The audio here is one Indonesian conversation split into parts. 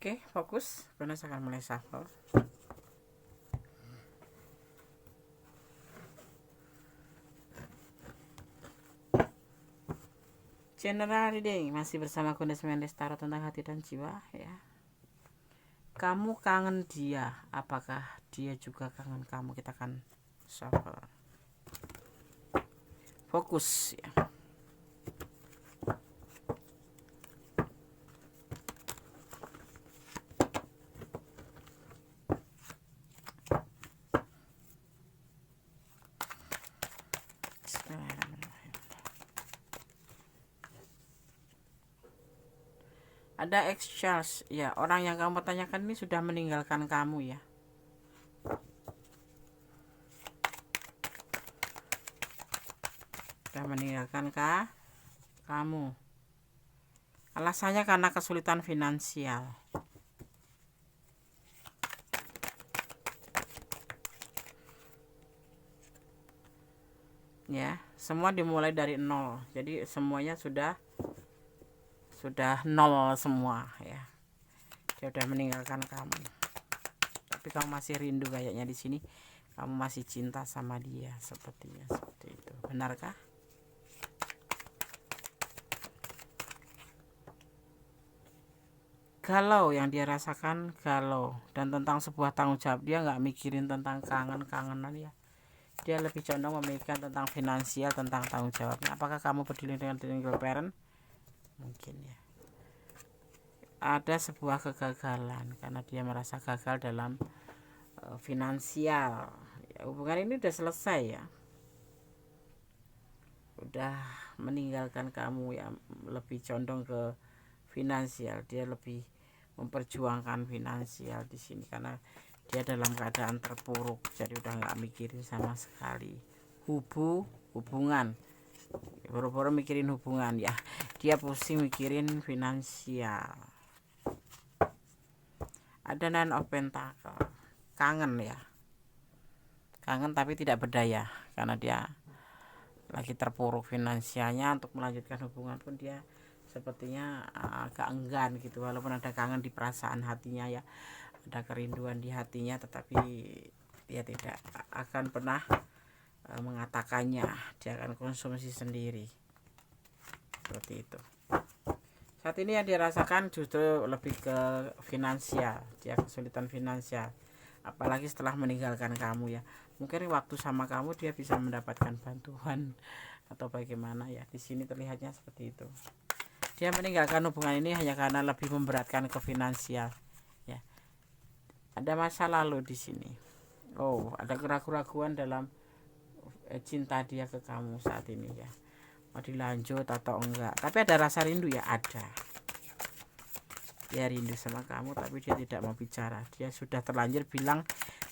Oke, fokus. Bonus akan mulai shuffle. General reading masih bersama Kundes Mendes Tarot tentang hati dan jiwa ya. Kamu kangen dia, apakah dia juga kangen kamu? Kita akan shuffle. Fokus ya. Ada ex-Charles ya, orang yang kamu tanyakan ini sudah meninggalkan kamu ya. Sudah meninggalkan kamu. Alasannya karena kesulitan finansial. Ya, semua dimulai dari nol. Jadi semuanya sudah nol semua ya. Dia udah meninggalkan kamu. Tapi kamu masih rindu kayaknya di sini. Kamu masih cinta sama dia sepertinya seperti itu. Benarkah? Galau yang dia rasakan, galau, dan tentang sebuah tanggung jawab. Dia nggak mikirin tentang kangenan ya. Dia lebih condong memikirkan tentang finansial, tentang tanggung jawabnya. Apakah kamu peduli dengan single parent? Mungkin ya. Ada sebuah kegagalan karena dia merasa gagal dalam finansial ya, hubungan ini udah selesai ya, udah meninggalkan kamu ya, lebih condong ke finansial. Dia lebih memperjuangkan finansial di sini karena dia dalam keadaan terpuruk, jadi udah nggak mikirin sama sekali hubungan, boro-boro mikirin hubungan ya, dia pusing mikirin finansial. Ada Nine of Pentacle, kangen ya, kangen tapi tidak berdaya karena dia lagi terpuruk finansialnya. Untuk melanjutkan hubungan pun dia sepertinya agak enggan gitu, walaupun ada kangen di perasaan hatinya ya, ada kerinduan di hatinya, tetapi dia tidak akan pernah mengatakannya. Dia akan konsumsi sendiri seperti itu. Saat ini yang dirasakan justru lebih ke finansial, dia kesulitan finansial, apalagi setelah meninggalkan kamu ya. Mungkin waktu sama kamu dia bisa mendapatkan bantuan atau bagaimana ya, di sini terlihatnya seperti itu. Dia meninggalkan hubungan ini hanya karena lebih memberatkan ke finansial ya. Ada masa lalu di sini. Oh, ada keraguan dalam cinta dia ke kamu saat ini ya, mau dilanjut atau enggak. Tapi ada rasa rindu ya, ada. Dia rindu sama kamu tapi dia tidak mau bicara. Dia sudah terlanjur bilang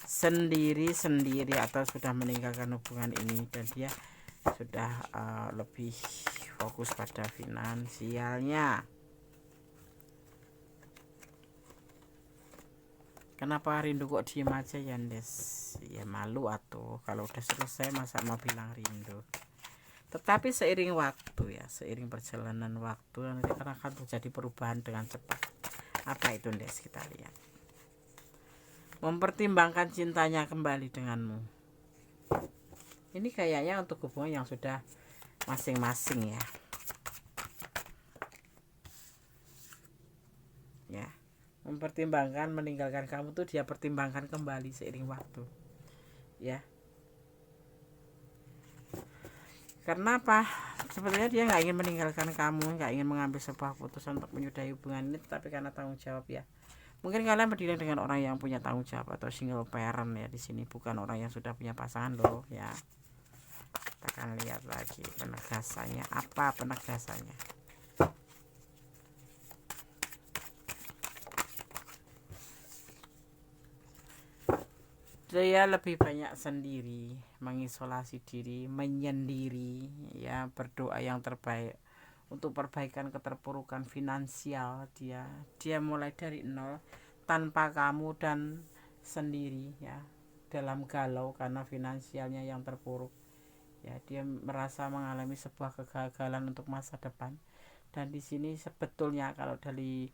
sendiri atau sudah meninggalkan hubungan ini, dan dia sudah lebih fokus pada finansialnya. Kenapa rindu kok diem aja ya Ndes? Ya malu atuh, kalau udah selesai masa mau bilang rindu. Tetapi seiring waktu ya, seiring perjalanan waktu nanti akan terjadi perubahan dengan cepat. Apa itu Ndes? Kita lihat. Mempertimbangkan cintanya kembali denganmu. Ini kayaknya untuk hubungan yang sudah masing-masing ya. Ya. Mempertimbangkan meninggalkan kamu tuh dia pertimbangkan kembali seiring waktu. Ya. Karena apa? Sebenarnya dia nggak ingin meninggalkan kamu, nggak ingin mengambil sebuah putusan untuk menyudahi hubungan ini, tapi karena tanggung jawab ya. Mungkin kalian berdiri dengan orang yang punya tanggung jawab atau single parent ya di sini, bukan orang yang sudah punya pasangan loh ya. Kita akan lihat lagi penegasannya, apa penegasannya. Dia lebih banyak sendiri, mengisolasi diri, menyendiri ya, berdoa yang terbaik untuk perbaikan keterpurukan finansial dia mulai dari nol tanpa kamu dan sendiri ya, dalam galau karena finansialnya yang terpuruk ya. Dia merasa mengalami sebuah kegagalan untuk masa depan, dan di sini sebetulnya kalau dari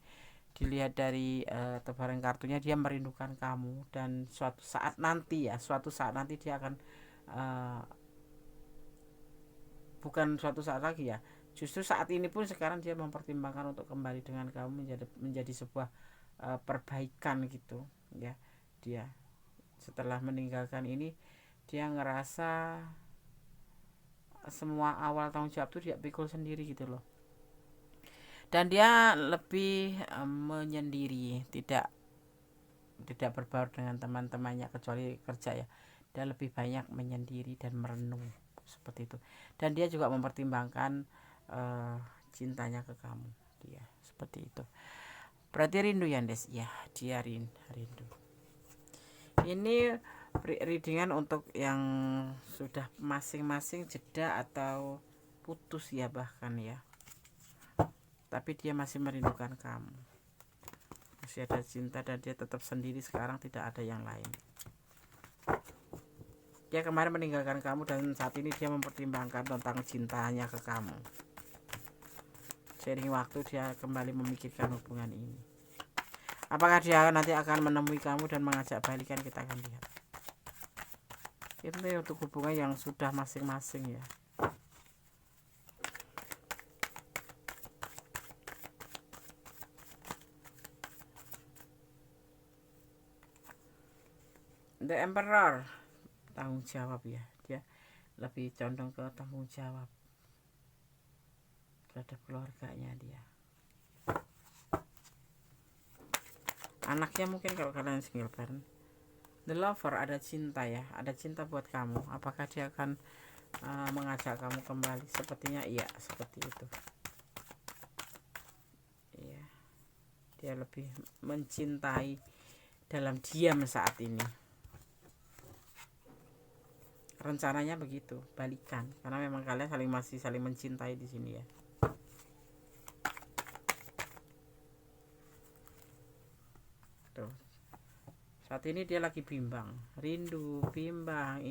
dilihat dari tebaran kartunya, dia merindukan kamu, dan suatu saat nanti dia akan bukan suatu saat lagi ya, justru saat ini pun sekarang dia mempertimbangkan untuk kembali dengan kamu, menjadi sebuah perbaikan gitu ya. Dia setelah meninggalkan ini, dia ngerasa semua awal tanggung jawab tuh dia pikul sendiri gitu loh, dan dia lebih menyendiri, tidak berbaur dengan teman-temannya kecuali kerja ya. Dia lebih banyak menyendiri dan merenung seperti itu, dan dia juga mempertimbangkan cintanya ke kamu. Dia seperti itu. Berarti rindu ya Des? Ya, dia rindu. Ini readingan untuk yang sudah masing-masing jeda atau putus ya, bahkan ya, tapi dia masih merindukan kamu, masih ada cinta, dan dia tetap sendiri sekarang, tidak ada yang lain. Dia kemarin meninggalkan kamu, dan saat ini dia mempertimbangkan tentang cintanya ke kamu. Seiring waktu dia kembali memikirkan hubungan ini. Apakah dia nanti akan menemui kamu dan mengajak balikan, kita akan lihat. Itu untuk hubungan yang sudah masing-masing ya. The Emperor, tanggung jawab ya. Dia lebih condong ke tanggung jawab terhadap keluarganya dia. Anaknya mungkin kalau kalian single parent. The Lover, ada cinta ya, ada cinta buat kamu. Apakah dia akan mengajak kamu kembali? Sepertinya iya, seperti itu. Iya, dia lebih mencintai dalam diam saat ini. Rencananya begitu, balikan, karena memang kalian masih saling mencintai di sini ya. Tuh. Saat ini dia lagi bimbang, rindu, bimbang,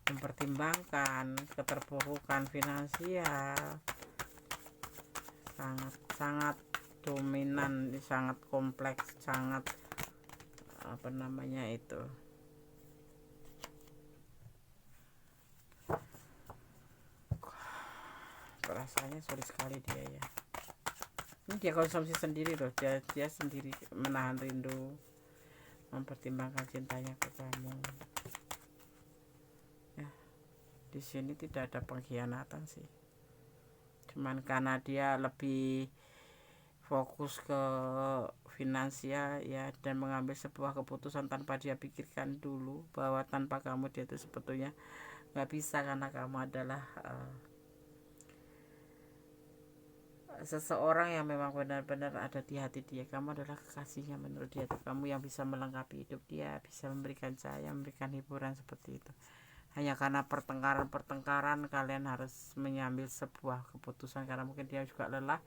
mempertimbangkan keterpurukan finansial, sangat dominan, sangat kompleks, sangat itu, rasanya sulit sekali dia ya. Ini dia konsumsi sendiri loh, dia sendiri menahan rindu, mempertimbangkan cintanya ke kamu ya. Di sini tidak ada pengkhianatan sih, cuman karena dia lebih fokus ke finansial ya, dan mengambil sebuah keputusan tanpa dia pikirkan dulu bahwa tanpa kamu dia itu sebetulnya nggak bisa, karena kamu adalah seseorang yang memang benar-benar ada di hati dia. Kamu adalah kekasihnya menurut dia, kamu yang bisa melengkapi hidup dia, bisa memberikan cahaya, memberikan hiburan, seperti itu. Hanya karena pertengkaran kalian harus mengambil sebuah keputusan, karena mungkin dia juga lelah,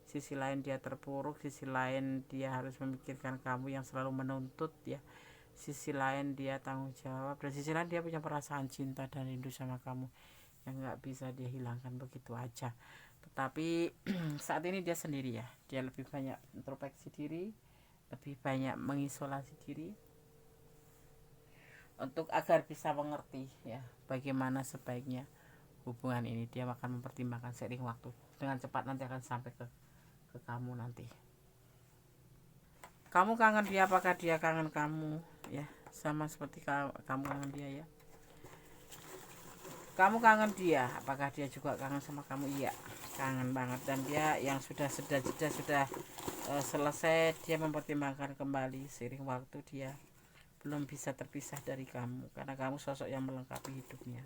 sisi lain dia terpuruk, sisi lain dia harus memikirkan kamu yang selalu menuntut ya, sisi lain dia tanggung jawab, dan sisi lain dia punya perasaan cinta dan rindu sama kamu yang nggak bisa dia hilangkan begitu aja. Tetapi saat ini dia sendiri ya, dia lebih banyak introspeksi diri, lebih banyak mengisolasi diri untuk agar bisa mengerti ya bagaimana sebaiknya hubungan ini. Dia akan mempertimbangkan seiring waktu, dengan cepat nanti akan sampai ke kamu nanti. Kamu kangen dia, apakah dia kangen kamu ya, sama seperti kamu kangen dia ya. Kamu kangen dia, apakah dia juga kangen sama kamu? Iya, kangen banget. Dan dia yang sudah selesai, dia mempertimbangkan kembali. Seiring waktu dia belum bisa terpisah dari kamu, karena kamu sosok yang melengkapi hidupnya,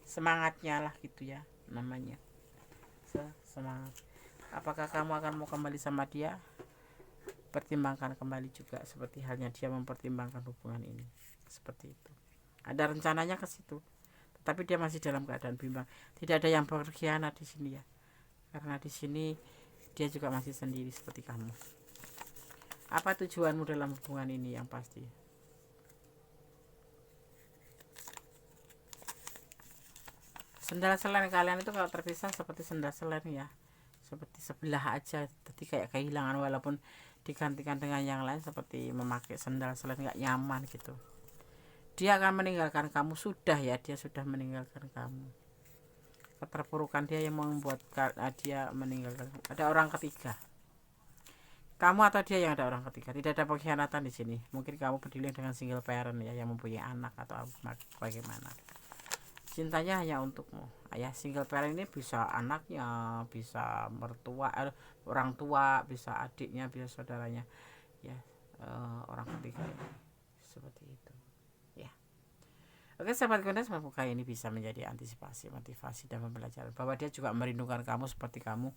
semangatnya lah gitu ya namanya, semangat. Apakah kamu akan mau kembali sama dia? Pertimbangkan kembali juga, seperti halnya dia mempertimbangkan hubungan ini, seperti itu. Ada rencananya ke situ, tapi dia masih dalam keadaan bimbang. Tidak ada yang berkhianat di sini ya, karena di sini dia juga masih sendiri seperti kamu. Apa tujuanmu dalam hubungan ini yang pasti? Sendal selen kalian itu kalau terpisah seperti sendal selen ya, seperti sebelah aja, jadi kayak kehilangan, walaupun digantikan dengan yang lain seperti memakai sendal selain nggak nyaman gitu, dia akan meninggalkan kamu. Dia sudah meninggalkan kamu. Keterpurukan dia yang membuat dia meninggalkan. Ada orang ketiga, kamu atau dia yang ada orang ketiga. Tidak ada pengkhianatan di sini. Mungkin kamu peduli dengan single parent ya, yang mempunyai anak atau bagaimana. Cintanya hanya untukmu. Ayah single parent ini bisa anaknya, bisa mertua, orang tua, bisa adiknya, bisa saudaranya. Ya, orang ketiga ini seperti itu. Ya. Oke, sahabat Gondes, semoga ini bisa menjadi antisipasi, motivasi dan pembelajaran bahwa dia juga merindukan kamu seperti kamu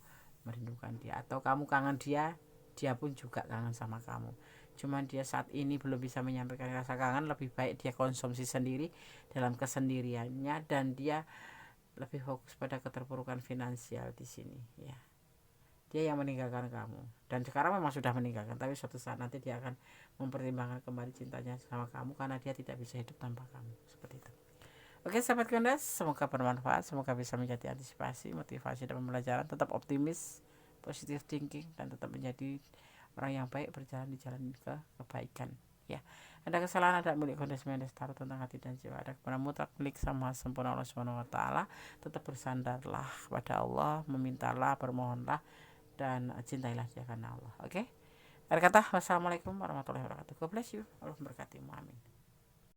merindukan dia, atau kamu kangen dia, dia pun juga kangen sama kamu. Cuman dia saat ini belum bisa menyampaikan rasa kangen. Lebih baik dia konsumsi sendiri dalam kesendiriannya, dan dia lebih fokus pada keterpurukan finansial di sini ya. Dia yang meninggalkan kamu, dan sekarang memang sudah meninggalkan, tapi suatu saat nanti dia akan mempertimbangkan kembali cintanya sama kamu, karena dia tidak bisa hidup tanpa kamu, seperti itu. Oke sahabat Gondes, semoga bermanfaat, semoga bisa menjadi antisipasi, motivasi dan pembelajaran. Tetap optimis, positive thinking, dan tetap menjadi orang yang baik, berjalan di jalan kebaikan ya. Ada kesalahan, ada milik Gondes Mendes taruh tentang hati dan jiwa, ada kebenaran mutlak milik sama sempurna Allah Subhanahu wa taala. Tetap bersandarlah pada Allah, memintalah, bermohonlah, dan cintailah dia karena Allah. Oke. Akhir kata, wassalamualaikum warahmatullahi wabarakatuh. God bless you. Allah memberkatimu. Amin.